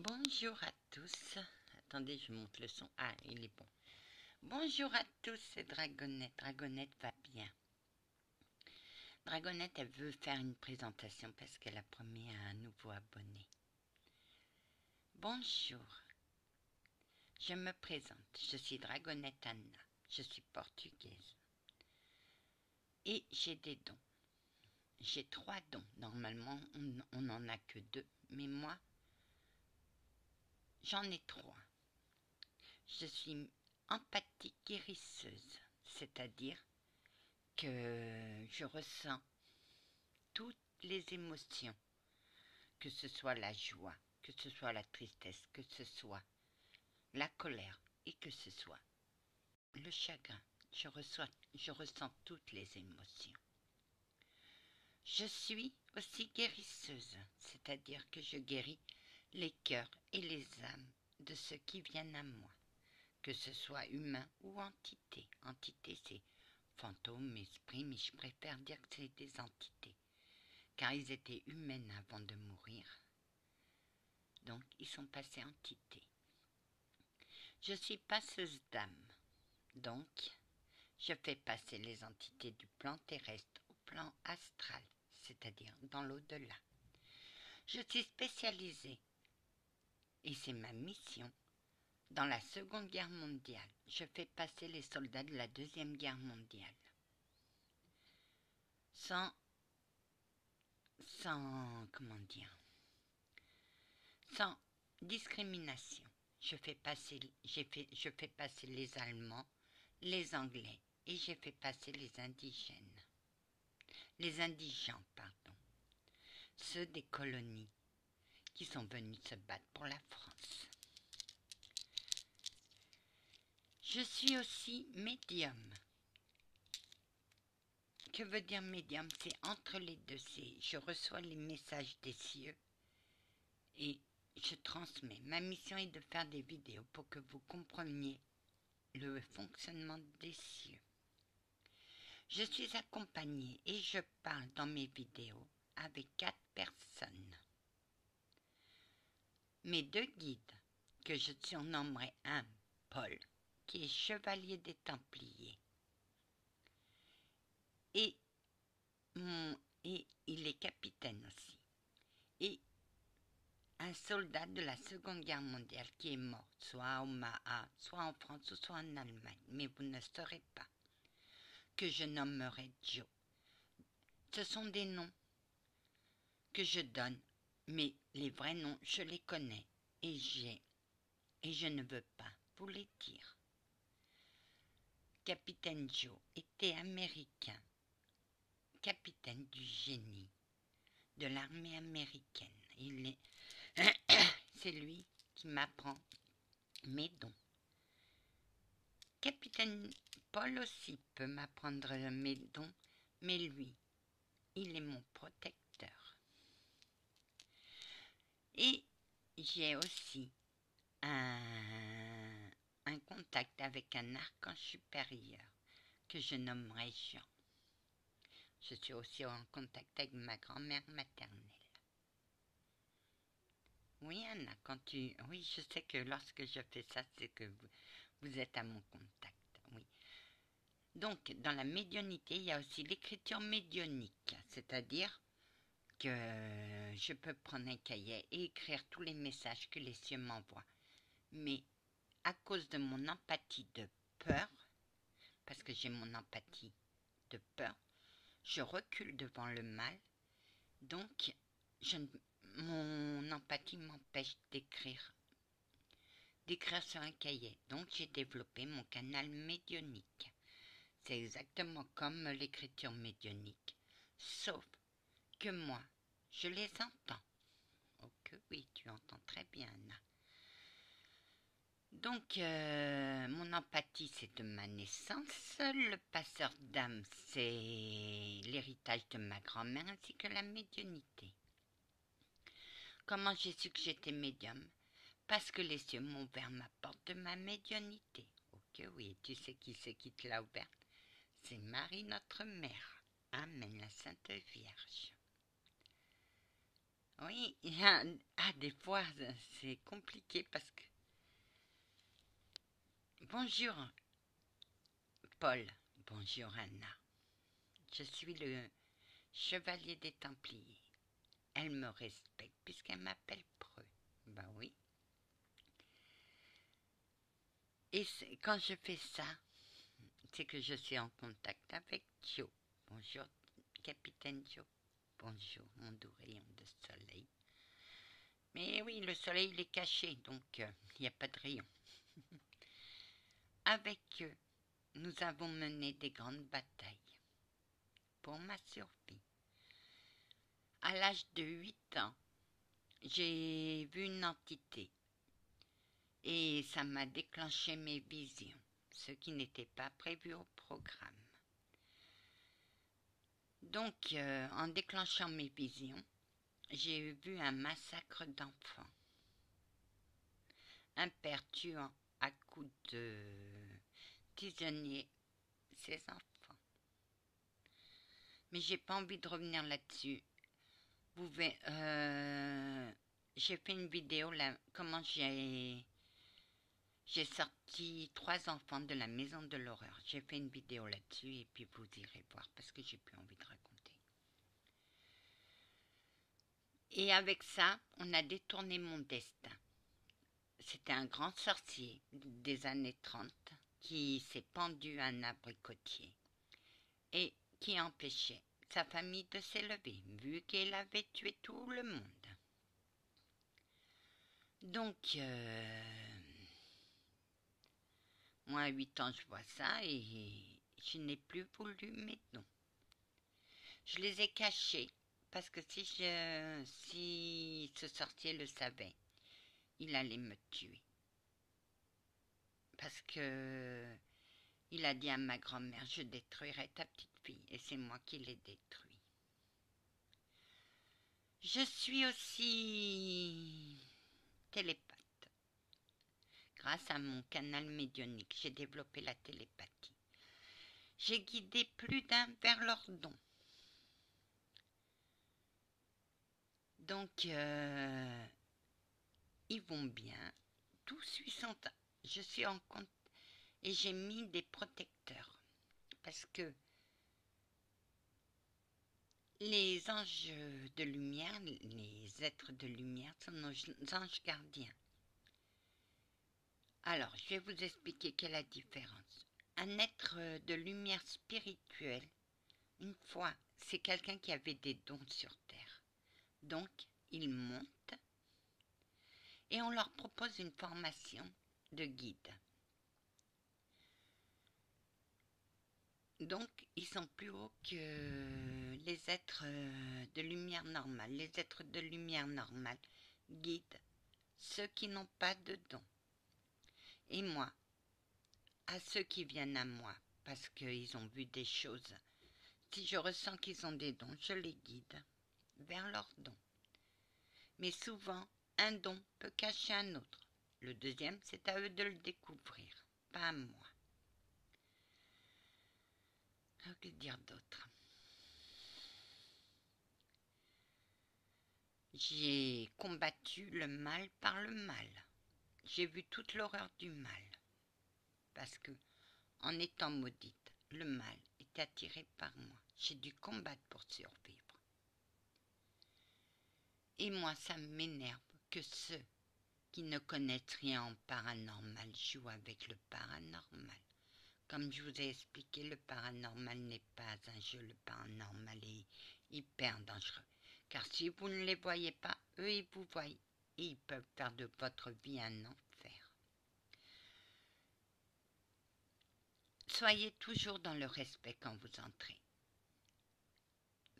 Bonjour à tous. Attendez, je monte le son. Ah, il est bon. Bonjour à tous, c'est Dragonette. Dragonette va bien. Dragonette, elle veut faire une présentation parce qu'elle a promis à un nouveau abonné. Bonjour. Je me présente. Je suis Dragonette Anna. Je suis portugaise. Et j'ai des dons. J'ai 3 dons. Normalement, on n'en a que 2. Mais moi, j'en ai 3. Je suis empathique guérisseuse. C'est-à-dire que je ressens toutes les émotions, que ce soit la joie, que ce soit la tristesse, que ce soit la colère et que ce soit le chagrin. Je ressens toutes les émotions. Je suis aussi guérisseuse, c'est-à-dire que je guéris les cœurs et les âmes de ceux qui viennent à moi, que ce soit humain ou entité. Entité, c'est fantôme, esprit, mais je préfère dire que c'est des entités, car ils étaient humains avant de mourir. Donc, ils sont passés entités. Je suis passeuse d'âme. Donc, je fais passer les entités du plan terrestre au plan astral, c'est-à-dire dans l'au-delà. Je suis spécialisée, et c'est ma mission, dans la Seconde Guerre mondiale. Je fais passer les soldats de la Deuxième Guerre mondiale. Comment dire, sans discrimination. Je fais passer les Allemands, les Anglais, et j'ai fait passer les indigènes. Les indigents, pardon. Ceux des colonies qui sont venus se battre pour la France. Je suis aussi médium. Que veut dire médium? C'est entre les deux. Je reçois les messages des cieux et je transmets. Ma mission est de faire des vidéos pour que vous compreniez le fonctionnement des cieux. Je suis accompagnée et je parle dans mes vidéos avec 4 personnes. Mes 2 guides, que je surnommerai un Paul, qui est chevalier des Templiers, et il est capitaine aussi, et un soldat de la Seconde Guerre mondiale qui est mort, soit à Omaha, soit en France ou soit en Allemagne, mais vous ne saurez pas, que je nommerai Joe. Ce sont des noms que je donne, mais les vrais noms, je les connais, et je ne veux pas vous les dire. Capitaine Joe était américain, capitaine du génie de l'armée américaine. C'est lui qui m'apprend mes dons. Capitaine Paul aussi peut m'apprendre mes dons, mais lui, il est mon protecteur. Et j'ai aussi un contact avec un archange supérieur que je nommerai Jean. Je suis aussi en contact avec ma grand-mère maternelle. Oui, Anna, oui, je sais que lorsque je fais ça, c'est que vous êtes à mon contact, oui. Donc, dans la médiumnité, il y a aussi l'écriture médiumnique, c'est-à-dire que je peux prendre un cahier et écrire tous les messages que les cieux m'envoient. Mais à cause de mon empathie de peur, parce que j'ai mon empathie de peur, je recule devant le mal, donc mon empathie m'empêche d'écrire sur un cahier. Donc j'ai développé mon canal médiumnique. C'est exactement comme l'écriture médiumnique, sauf que moi, je les entends. Oh que oui, tu entends très bien, Anna. Donc, mon empathie, c'est de ma naissance. Le passeur d'âme, c'est l'héritage de ma grand-mère ainsi que la médiumnité. Comment j'ai su que j'étais médium? Parce que les cieux m'ont ouvert ma porte de ma médiumnité. Ok, oui, tu sais qui c'est qui te l'a ouverte? C'est Marie notre Mère. Amen, la Sainte Vierge. Oui, des fois, c'est compliqué parce que... Bonjour, Paul. Bonjour, Anna. Je suis le chevalier des Templiers. Elle me respecte puisqu'elle m'appelle Preux. Ben oui. Et quand je fais ça, c'est que je suis en contact avec Joe. Bonjour, capitaine Joe. Bonjour, mon doux rayon de soleil. Mais oui, le soleil il est caché, donc il n'y a pas de rayon. Avec eux, nous avons mené des grandes batailles pour ma survie. À l'âge de 8 ans, j'ai vu une entité et ça m'a déclenché mes visions, ce qui n'était pas prévu au programme. Donc, en déclenchant mes visions, j'ai vu un massacre d'enfants. Un père tuant à coups de tisonnier ses enfants. Mais j'ai pas envie de revenir là-dessus. J'ai fait une vidéo là, comment j'ai sorti 3 enfants de la maison de l'horreur. J'ai fait une vidéo là-dessus et puis vous irez voir parce que j'ai plus envie de raconter. Et avec ça, on a détourné mon destin. C'était un grand sorcier des années 30 qui s'est pendu à un abricotier et qui empêchait sa famille de s'élever, vu qu'elle avait tué tout le monde. Donc, moi à 8 ans, je vois ça et je n'ai plus voulu mes dons. Je les ai cachés parce que si ce sorcier le savait, il allait me tuer. Parce que il a dit à ma grand-mère, je détruirai ta petite fille, et c'est moi qui l'ai détruit. Je suis aussi télépathe. Grâce à mon canal médiumnique, j'ai développé la télépathie. J'ai guidé plus d'un vers leurs dons. Donc, ils vont bien. Tout suit son temps. Je suis en compte et j'ai mis des protecteurs. Parce que les anges de lumière, les êtres de lumière sont nos anges gardiens. Alors, je vais vous expliquer quelle est la différence. Un être de lumière spirituelle, une fois, c'est quelqu'un qui avait des dons sur Terre. Donc, ils montent et on leur propose une formation de guide. Donc, ils sont plus hauts que les êtres de lumière normale. Les êtres de lumière normale guident ceux qui n'ont pas de dons. Et moi, à ceux qui viennent à moi, parce qu'ils ont vu des choses, si je ressens qu'ils ont des dons, je les guide vers leurs dons. Mais souvent, un don peut cacher un autre. Le deuxième, c'est à eux de le découvrir, pas à moi. Que dire d'autre? J'ai combattu le mal par le mal. J'ai vu toute l'horreur du mal. Parce que, en étant maudite, le mal est attiré par moi. J'ai dû combattre pour survivre. Et moi, ça m'énerve que ceux qui ne connaissent rien en paranormal jouent avec le paranormal. Comme je vous ai expliqué, le paranormal n'est pas un jeu, le paranormal est hyper dangereux. Car si vous ne les voyez pas, eux ils vous voient et ils peuvent faire de votre vie un enfer. Soyez toujours dans le respect quand vous entrez.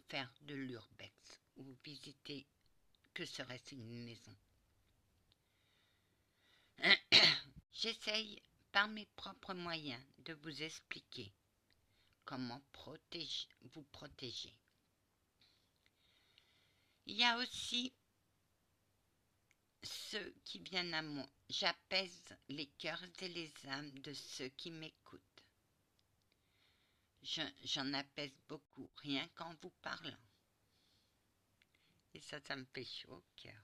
Faire de l'urbex ou visiter, que serait-ce une maison. J'essaye par mes propres moyens de vous expliquer comment vous protéger. Il y a aussi ceux qui viennent à moi. J'apaise les cœurs et les âmes de ceux qui m'écoutent. J'en apaise beaucoup, rien qu'en vous parlant. Et ça me fait chaud au cœur.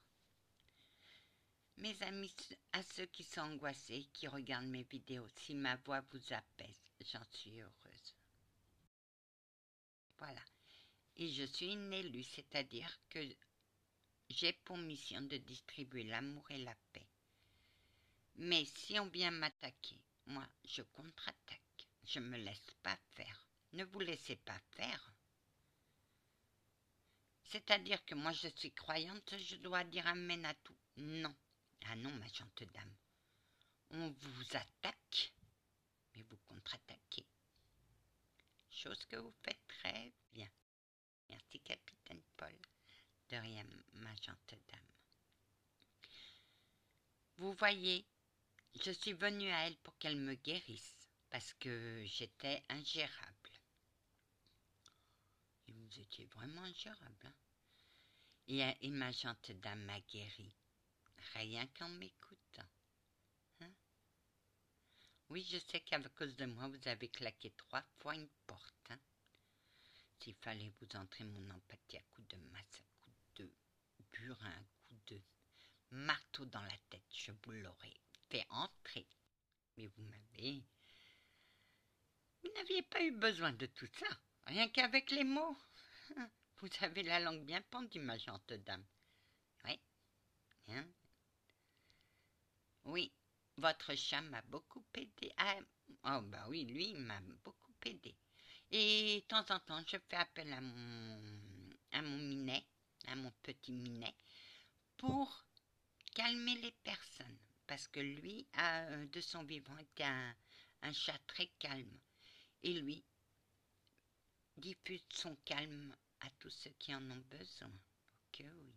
Mes amis, à ceux qui sont angoissés, qui regardent mes vidéos, si ma voix vous apaise, j'en suis heureuse. Voilà. Et je suis une élue, c'est-à-dire que j'ai pour mission de distribuer l'amour et la paix. Mais si on vient m'attaquer, moi, je contre-attaque. Je ne me laisse pas faire. Ne vous laissez pas faire. C'est-à-dire que moi, je suis croyante, je dois dire amen à tout. Non. Ah non, ma chante dame. On vous attaque, mais vous contre-attaquez. Chose que vous faites très bien. Merci, capitaine Paul. De rien, ma chante dame. Vous voyez, je suis venue à elle pour qu'elle me guérisse, parce que j'étais ingérable. Et vous étiez vraiment ingérable, hein? Et ma gente dame m'a guéri, rien qu'en m'écoutant. Hein? Oui, je sais qu'à cause de moi, vous avez claqué 3 fois une porte. Hein? S'il fallait vous entrer mon empathie à coups de masse, à coups de burin, à coups de marteau dans la tête, je vous l'aurais fait entrer. Mais vous n'aviez pas eu besoin de tout ça, rien qu'avec les mots. Vous avez la langue bien pendue, ma gente dame. Oui, hein? Oui, votre chat m'a beaucoup aidé. Ah, oh, bah oui, lui, il m'a beaucoup aidé. Et de temps en temps, je fais appel à mon minet, à mon petit minet, pour calmer les personnes. Parce que lui, de son vivant, était un chat très calme. Et lui, diffuse son calme à tous ceux qui en ont besoin. Que oui.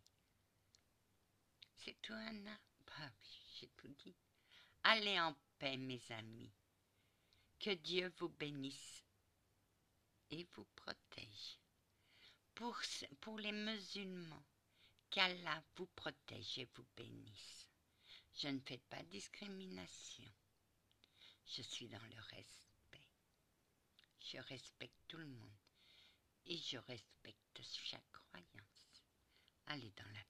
C'est tout, Anna. Bah oui, j'ai tout dit. Allez en paix, mes amis. Que Dieu vous bénisse et vous protège. Pour les musulmans, qu'Allah vous protège et vous bénisse. Je ne fais pas discrimination. Je suis dans le respect. Je respecte tout le monde et je respecte chaque croyance. Allez dans la